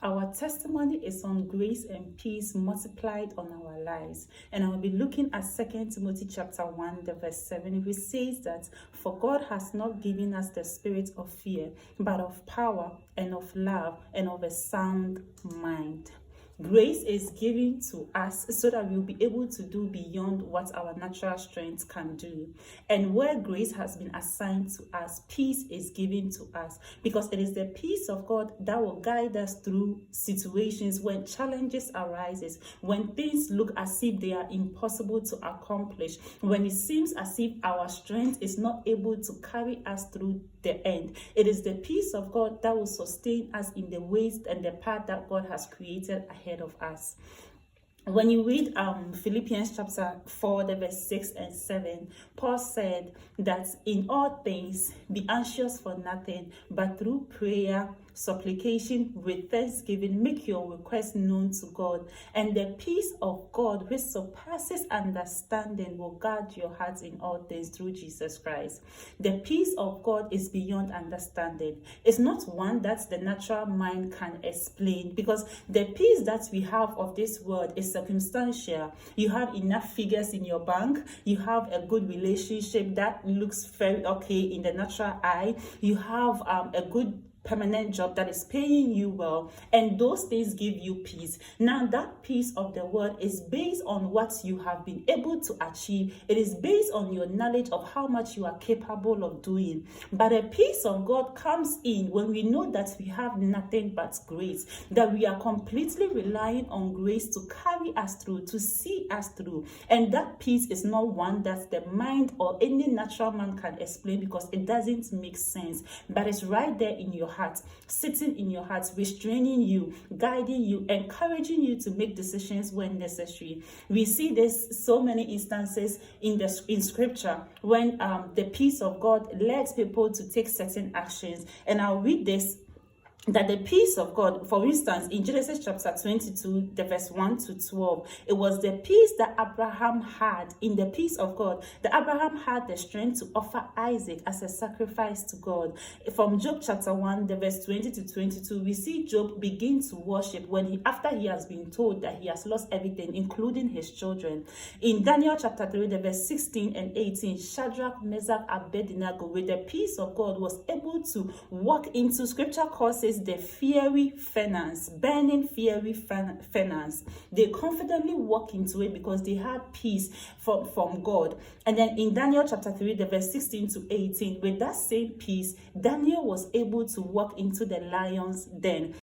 Our testimony is on grace and peace multiplied on our lives. And I will be looking at 2 Timothy chapter 1, the verse 7, which says that, "For God has not given us the spirit of fear, but of power and of love and of a sound mind." Grace is given to us so that we'll be able to do beyond what our natural strength can do. And where grace has been assigned to us, peace is given to us, because it is the peace of God that will guide us through situations when challenges arises, when things look as if they are impossible to accomplish, when it seems as if our strength is not able to carry us through the end. It is the peace of God that will sustain us in the ways and the path that God has created ahead of us. When you read Philippians chapter 4, the verse 6 and 7, Paul said that in all things be anxious for nothing, but through prayer, supplication, with thanksgiving, make your requests known to God. And the peace of God, which surpasses understanding, will guard your hearts in all things through Jesus Christ. The peace of God is beyond understanding. It's not one that the natural mind can explain, because the peace that we have of this world is circumstantial. You have enough figures in your bank, you have a good relationship that looks very okay in the natural eye, you have a good permanent job that is paying you well, and those things give you peace. Now, that peace of the world is based on what you have been able to achieve. It is based on your knowledge of how much you are capable of doing. But the peace of God comes in when we know that we have nothing but grace, that we are completely relying on grace to carry us through, to see us through. And that peace is not one that the mind or any natural man can explain, because it doesn't make sense, but it's right there in your heart, sitting in your heart, restraining you, guiding you, encouraging you to make decisions when necessary. We see this so many instances in scripture when the peace of God led people to take certain actions. And I'll read this, that the peace of God, for instance, in Genesis chapter 22, the verse 1 to 12, it was the peace that Abraham had. In the peace of God, that Abraham had the strength to offer Isaac as a sacrifice to God. From Job chapter 1, the verse 20 to 22, we see Job begin to worship after he has been told that he has lost everything, including his children. In Daniel chapter 3, the verse 16 and 18, Shadrach, Meshach, Abednego, with the peace of God, was able to walk into, scripture calls it the fiery furnace, burning fiery furnace. They confidently walk into it because they had peace from God. And then in Daniel chapter 3, the verse 16 to 18, with that same peace, Daniel was able to walk into the lion's den.